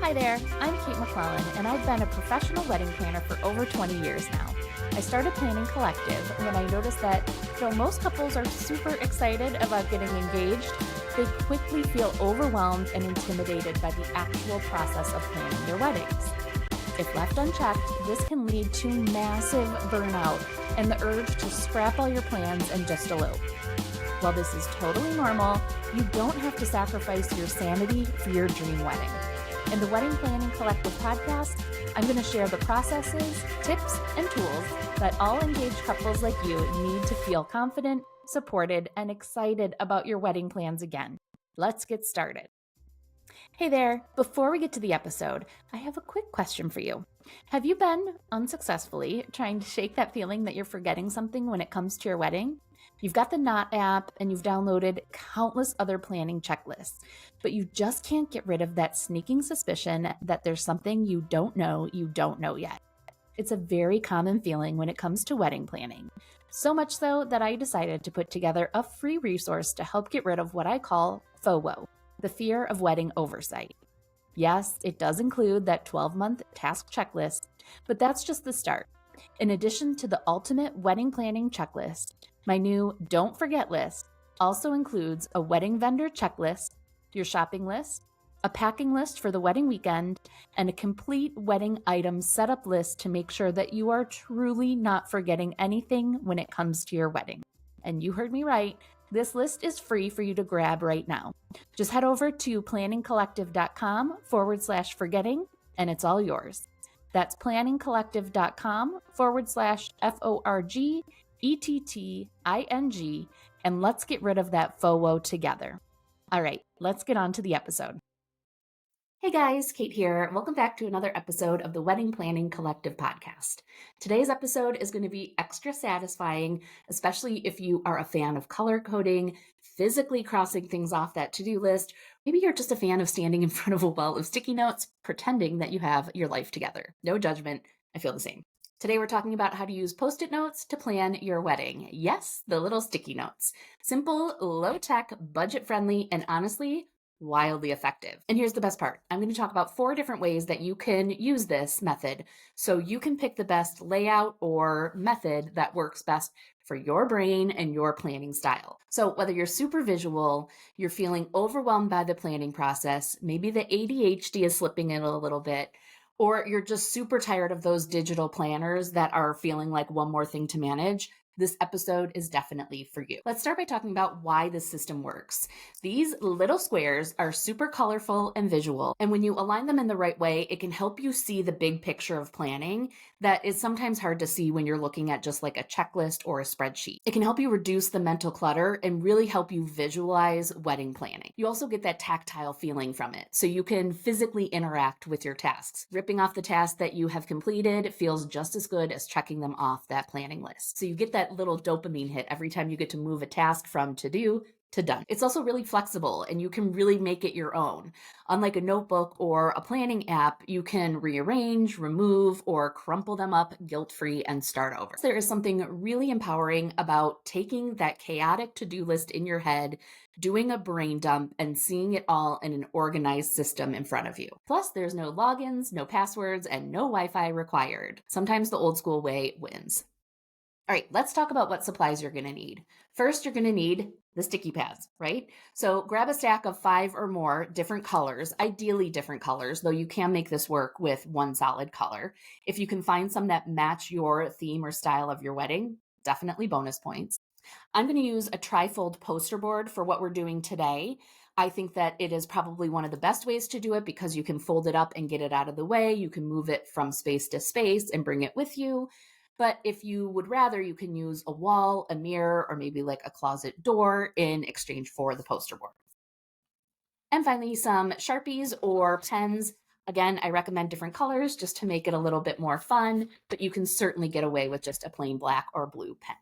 Hi there, I'm Kate McClellan, and I've been a professional wedding planner for over 20 years now. I started Planning Collective when I noticed that though most couples are super excited about getting engaged, they quickly feel overwhelmed and intimidated by the actual process of planning their weddings. If left unchecked, this can lead to massive burnout and the urge to scrap all your plans and just elope. While this is totally normal, you don't have to sacrifice your sanity for your dream wedding. In the Wedding Planning Collective podcast, I'm going to share the processes, tips, and tools that all engaged couples like you need to feel confident, supported, and excited about your wedding plans again. Let's get started. Hey there, before we get to the episode, I have a quick question for you. Have you been unsuccessfully trying to shake that feeling that you're forgetting something when it comes to your wedding? You've got the Knot app and you've downloaded countless other planning checklists, but you just can't get rid of that sneaking suspicion that there's something you don't know yet. It's a very common feeling when it comes to wedding planning. So much so that I decided to put together a free resource to help get rid of what I call FOWO, the fear of wedding oversight. Yes, it does include that 12-month task checklist, but that's just the start. In addition to the ultimate wedding planning checklist, my new Don't Forget list also includes a wedding vendor checklist, your shopping list, a packing list for the wedding weekend, and a complete wedding item setup list to make sure that you are truly not forgetting anything when it comes to your wedding. And you heard me right, this list is free for you to grab right now. Just head over to planningcollective.com/forgetting and it's all yours. That's planningcollective.com/FORGETTING, and let's get rid of that FOWO together. All right, let's get on to the episode. Hey guys, Kate here. Welcome back to another episode of the Wedding Planning Collective podcast. Today's episode is going to be extra satisfying, especially if you are a fan of color coding, physically crossing things off that to-do list. Maybe you're just a fan of standing in front of a wall of sticky notes, pretending that you have your life together. No judgment. I feel the same. Today we're talking about how to use Post-it notes to plan your wedding. Yes, the little sticky notes. Simple, low-tech, budget-friendly, and honestly, wildly effective. And here's the best part. I'm going to talk about 4 different ways that you can use this method so you can pick the best layout or method that works best for your brain and your planning style. So whether you're super visual, you're feeling overwhelmed by the planning process, maybe the ADHD is slipping in a little bit, or you're just super tired of those digital planners that are feeling like one more thing to manage, this episode is definitely for you. Let's start by talking about why this system works. These little squares are super colorful and visual, and when you align them in the right way, it can help you see the big picture of planning that is sometimes hard to see when you're looking at just like a checklist or a spreadsheet. It can help you reduce the mental clutter and really help you visualize wedding planning. You also get that tactile feeling from it, so you can physically interact with your tasks. Ripping off the tasks that you have completed feels just as good as checking them off that planning list. So you get that little dopamine hit every time you get to move a task from to do to done. It's also really flexible and you can really make it your own. Unlike a notebook or a planning app, you can rearrange, remove, or crumple them up guilt-free and start over. There is something really empowering about taking that chaotic to-do list in your head, doing a brain dump, and seeing it all in an organized system in front of you. Plus, there's no logins, no passwords, and no Wi-Fi required. Sometimes the old school way wins. All right, let's talk about what supplies you're going to need. First, you're going to need the sticky pads, right? So grab a stack of 5 or more different colors, ideally different colors, though you can make this work with one solid color. If you can find some that match your theme or style of your wedding, definitely bonus points. I'm going to use a trifold poster board for what we're doing today. I think that it is probably one of the best ways to do it because you can fold it up and get it out of the way. You can move it from space to space and bring it with you. But if you would rather, you can use a wall, a mirror, or maybe like a closet door in exchange for the poster board. And finally, some Sharpies or pens. Again, I recommend different colors just to make it a little bit more fun, but you can certainly get away with just a plain black or blue pen.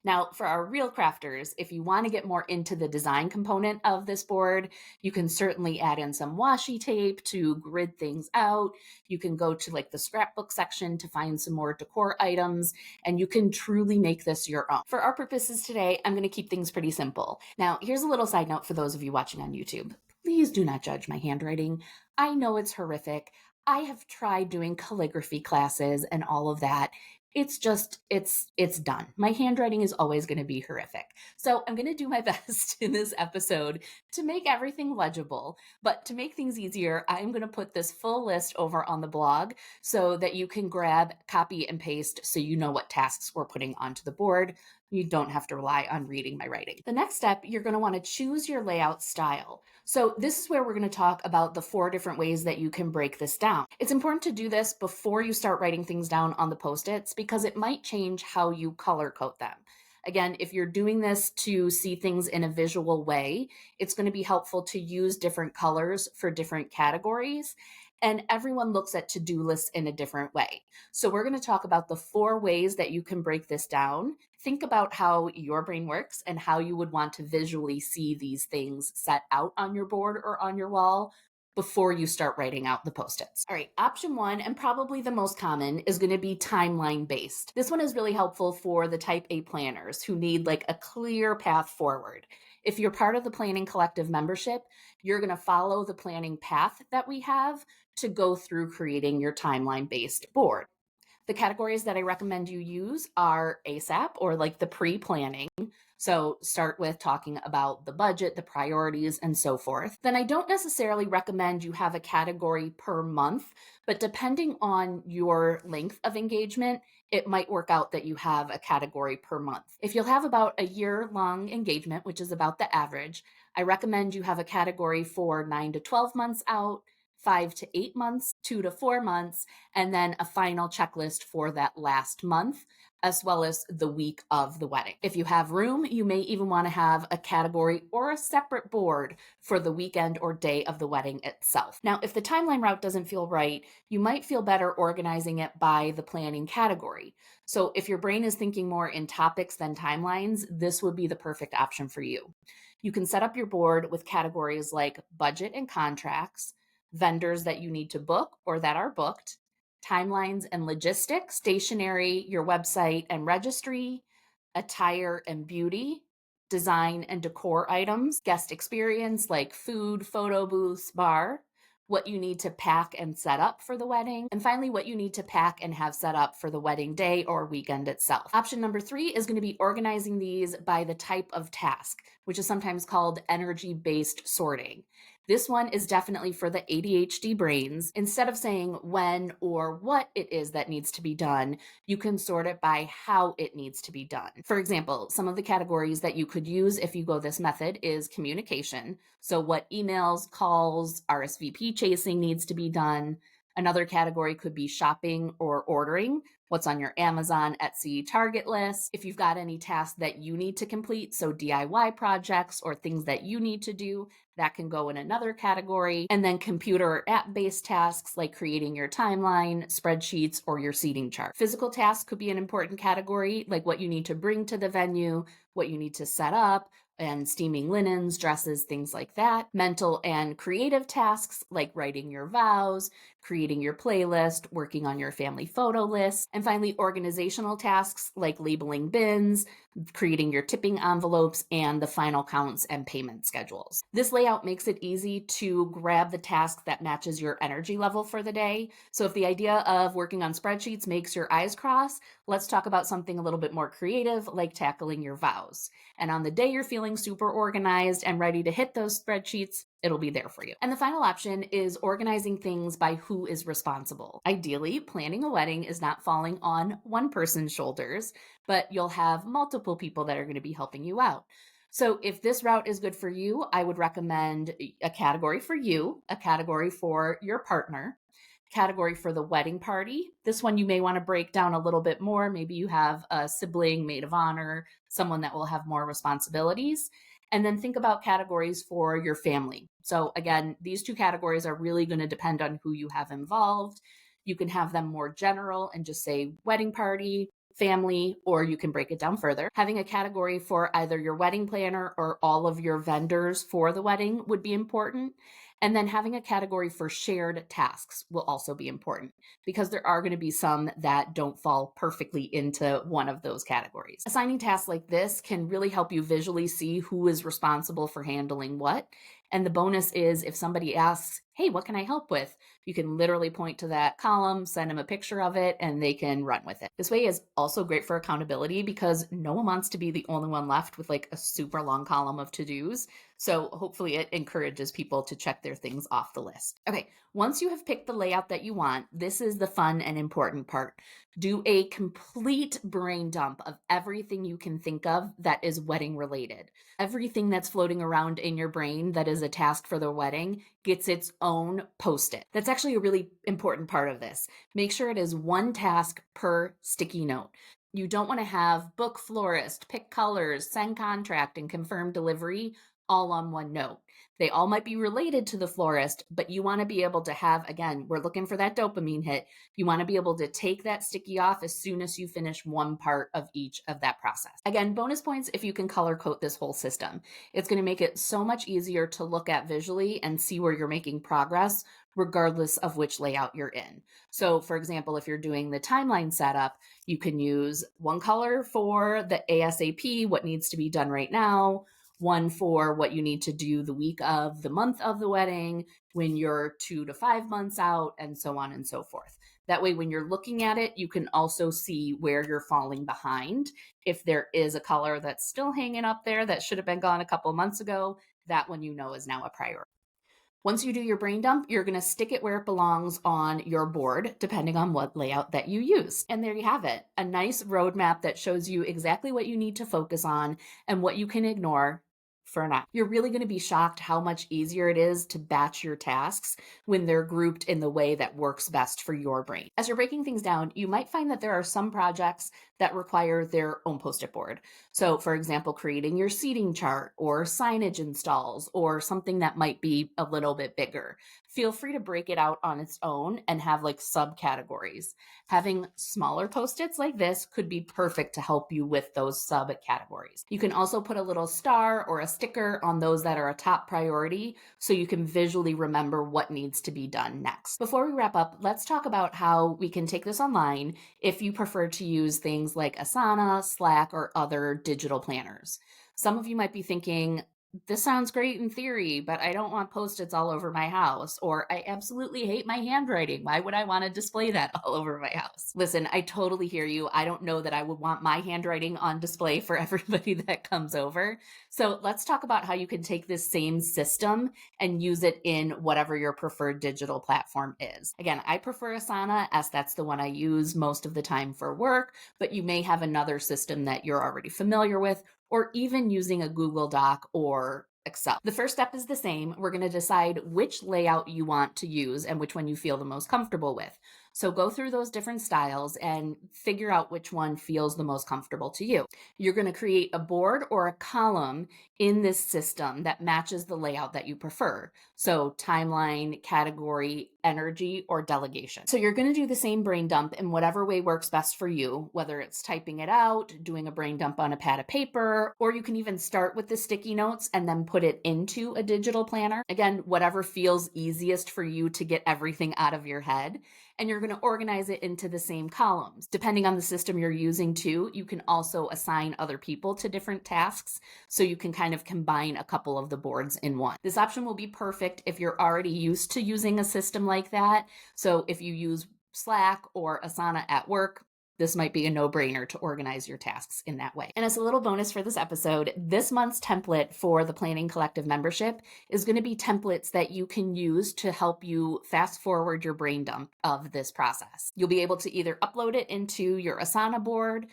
Now, for our real crafters, if you want to get more into the design component of this board, you can certainly add in some washi tape to grid things out. You can go to like the scrapbook section to find some more decor items, and you can truly make this your own. For our purposes today, I'm going to keep things pretty simple. Now, here's a little side note for those of you watching on YouTube. Please do not judge my handwriting. I know it's horrific. I have tried doing calligraphy classes and all of that. It's just it's done. My handwriting is always going to be horrific. So I'm going to do my best in this episode to make everything legible, but to make things easier, I'm going to put this full list over on the blog so that you can grab, copy and paste so you know what tasks we're putting onto the board. You don't have to rely on reading my writing. The next step, you're going to want to choose your layout style. So this is where we're going to talk about the 4 different ways that you can break this down. It's important to do this before you start writing things down on the Post-its because it might change how you color code them. Again, if you're doing this to see things in a visual way, it's going to be helpful to use different colors for different categories. And everyone looks at to-do lists in a different way. So we're going to talk about the 4 ways that you can break this down. Think about how your brain works and how you would want to visually see these things set out on your board or on your wall before you start writing out the Post-its. All right, option 1, and probably the most common, is going to be timeline based. This one is really helpful for the type A planners who need like a clear path forward. If you're part of the Planning Collective membership, you're going to follow the planning path that we have to go through creating your timeline based board. The categories that I recommend you use are ASAP, or like the pre-planning. So start with talking about the budget, the priorities, and so forth. Then I don't necessarily recommend you have a category per month, but depending on your length of engagement, it might work out that you have a category per month. If you'll have about a year-long engagement, which is about the average, I recommend you have a category for 9 to 12 months out, 5 to 8 months, 2 to 4 months, and then a final checklist for that last month, as well as the week of the wedding. If you have room, you may even want to have a category or a separate board for the weekend or day of the wedding itself. Now, if the timeline route doesn't feel right, you might feel better organizing it by the planning category. So if your brain is thinking more in topics than timelines, this would be the perfect option for you. You can set up your board with categories like budget and contracts, vendors that you need to book or that are booked, timelines and logistics, stationery, your website and registry, attire and beauty, design and decor items, guest experience like food, photo booths, bar, what you need to pack and set up for the wedding, and finally, what you need to pack and have set up for the wedding day or weekend itself. Option number 3 is going to be organizing these by the type of task, which is sometimes called energy-based sorting. This one is definitely for the ADHD brains. Instead of saying when or what it is that needs to be done, you can sort it by how it needs to be done. For example, some of the categories that you could use if you go this method is communication. So what emails, calls, RSVP chasing needs to be done. Another category could be shopping or ordering, what's on your Amazon, Etsy, Target list. If you've got any tasks that you need to complete, so DIY projects or things that you need to do, that can go in another category. And then computer or app-based tasks like creating your timeline, spreadsheets, or your seating chart. Physical tasks could be an important category, like what you need to bring to the venue, what you need to set up, and steaming linens, dresses, things like that. Mental and creative tasks like writing your vows, creating your playlist, working on your family photo list. And finally, organizational tasks like labeling bins, creating your tipping envelopes, and the final counts and payment schedules. This layout makes it easy to grab the task that matches your energy level for the day. So if the idea of working on spreadsheets makes your eyes cross, let's talk about something a little bit more creative, like tackling your vows. And on the day you're feeling super organized and ready to hit those spreadsheets, it'll be there for you. And the final option is organizing things by who is responsible. Ideally, planning a wedding is not falling on one person's shoulders, but you'll have multiple people that are going to be helping you out. So if this route is good for you, I would recommend a category for you, a category for your partner, category for the wedding party. This one you may want to break down a little bit more. Maybe you have a sibling, maid of honor, someone that will have more responsibilities. And then think about categories for your family. So again, these 2 categories are really going to depend on who you have involved. You can have them more general and just say wedding party, family, or you can break it down further. Having a category for either your wedding planner or all of your vendors for the wedding would be important. And then having a category for shared tasks will also be important because there are going to be some that don't fall perfectly into one of those categories. Assigning tasks like this can really help you visually see who is responsible for handling what And the bonus is if somebody asks, hey, what can I help with? You can literally point to that column, send them a picture of it, and they can run with it. This way is also great for accountability because no one wants to be the only one left with like a super long column of to-dos. So hopefully it encourages people to check their things off the list. Okay, once you have picked the layout that you want, this is the fun and important part. Do a complete brain dump of everything you can think of that is wedding related. Everything that's floating around in your brain that is a task for the wedding gets its own post-it. That's actually a really important part of this. Make sure it is one task per sticky note. You don't want to have book florist, pick colors, send contract, and confirm delivery all on one note. They all might be related to the florist, but you want to be able to have, again, we're looking for that dopamine hit. You want to be able to take that sticky off as soon as you finish one part of each of that process. Again, bonus points if you can color code this whole system. It's going to make it so much easier to look at visually and see where you're making progress, regardless of which layout you're in. So for example, if you're doing the timeline setup, you can use one color for the ASAP, what needs to be done right now, one for what you need to do the week of the month of the wedding, when you're 2 to 5 months out, and so on and so forth. That way, when you're looking at it, you can also see where you're falling behind. If there is a color that's still hanging up there that should have been gone a couple months ago, that one you know is now a priority. Once you do your brain dump, you're going to stick it where it belongs on your board, depending on what layout that you use. And there you have it, a nice roadmap that shows you exactly what you need to focus on and what you can ignore for now. You're really going to be shocked how much easier it is to batch your tasks when they're grouped in the way that works best for your brain. As you're breaking things down, you might find that there are some projects that require their own post-it board. So for example, creating your seating chart or signage installs or something that might be a little bit bigger. Feel free to break it out on its own and have like subcategories. Having smaller post-its like this could be perfect to help you with those subcategories. You can also put a little star or a sticker on those that are a top priority so you can visually remember what needs to be done next. Before we wrap up, let's talk about how we can take this online if you prefer to use things like Asana, Slack, or other digital planners. Some of you might be thinking, this sounds great in theory, but I don't want post-its all over my house, or I absolutely hate my handwriting. Why would I want to display that all over my house? Listen, I totally hear you. I don't know that I would want my handwriting on display for everybody that comes over. So let's talk about how you can take this same system and use it in whatever your preferred digital platform is. Again, I prefer Asana as that's the one I use most of the time for work, but you may have another system that you're already familiar with, or even using a Google Doc or Excel. The first step is the same. We're going to decide which layout you want to use and which one you feel the most comfortable with. So go through those different styles and figure out which one feels the most comfortable to you. You're going to create a board or a column in this system that matches the layout that you prefer. So timeline, category, energy, or delegation. So you're going to do the same brain dump in whatever way works best for you, whether it's typing it out, doing a brain dump on a pad of paper, or you can even start with the sticky notes and then put it into a digital planner. Again, whatever feels easiest for you to get everything out of your head. And you're going to organize it into the same columns. Depending on the system you're using too, you can also assign other people to different tasks, so you can kind of combine a couple of the boards in one. This option will be perfect if you're already used to using a system like that. So if you use Slack or Asana at work, this might be a no-brainer to organize your tasks in that way. And as a little bonus for this episode, this month's template for the Planning Collective membership is going to be templates that you can use to help you fast forward your brain dump of this process. You'll be able to either upload it into your Asana board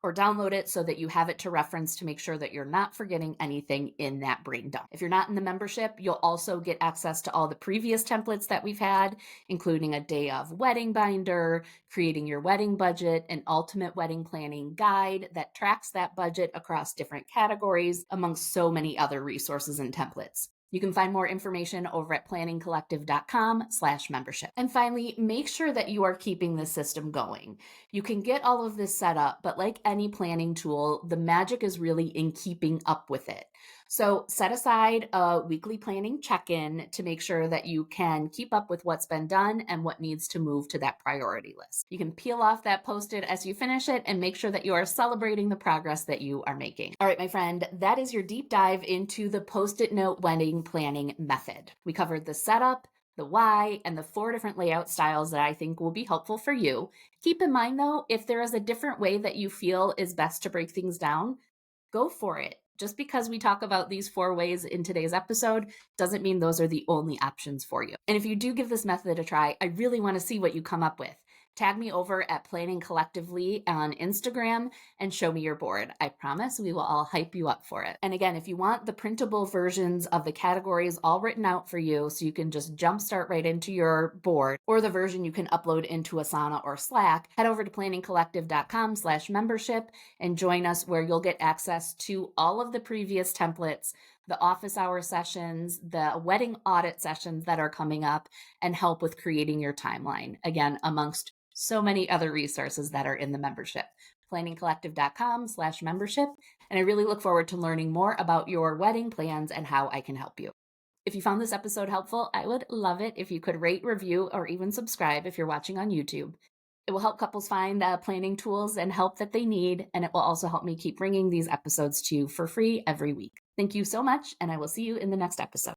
or download it so that you have it to reference to make sure that you're not forgetting anything in that brain dump. If you're not in the membership, you'll also get access to all the previous templates that we've had, including a day of wedding binder, creating your wedding budget, an ultimate wedding planning guide that tracks that budget across different categories, amongst so many other resources and templates. You can find more information over at planningcollective.com/membership. And finally, make sure that you are keeping the system going. You can get all of this set up, but like any planning tool, the magic is really in keeping up with it. So set aside a weekly planning check-in to make sure that you can keep up with what's been done and what needs to move to that priority list. You can peel off that Post-it as you finish it and make sure that you are celebrating the progress that you are making. All right, my friend, that is your deep dive into the Post-it note wedding planning method. We covered the setup, the why, and the 4 different layout styles that I think will be helpful for you. Keep in mind though, if there is a different way that you feel is best to break things down, go for it. Just because we talk about these 4 ways in today's episode doesn't mean those are the only options for you. And if you do give this method a try, I really want to see what you come up with. Tag me over at Planning Collectively on Instagram and show me your board. I promise we will all hype you up for it. And again, if you want the printable versions of the categories all written out for you so you can just jumpstart right into your board, or the version you can upload into Asana or Slack, head over to planningcollective.com/membership and join us, where you'll get access to all of the previous templates, the office hour sessions, the wedding audit sessions that are coming up, and help with creating your timeline. Again, amongst so many other resources that are in the membership. planningcollective.com/membership. And I really look forward to learning more about your wedding plans and how I can help you. If you found this episode helpful, I would love it if you could rate, review, or even subscribe if you're watching on YouTube. It will help couples find the planning tools and help that they need, and it will also help me keep bringing these episodes to you for free every week. Thank you so much, and I will see you in the next episode.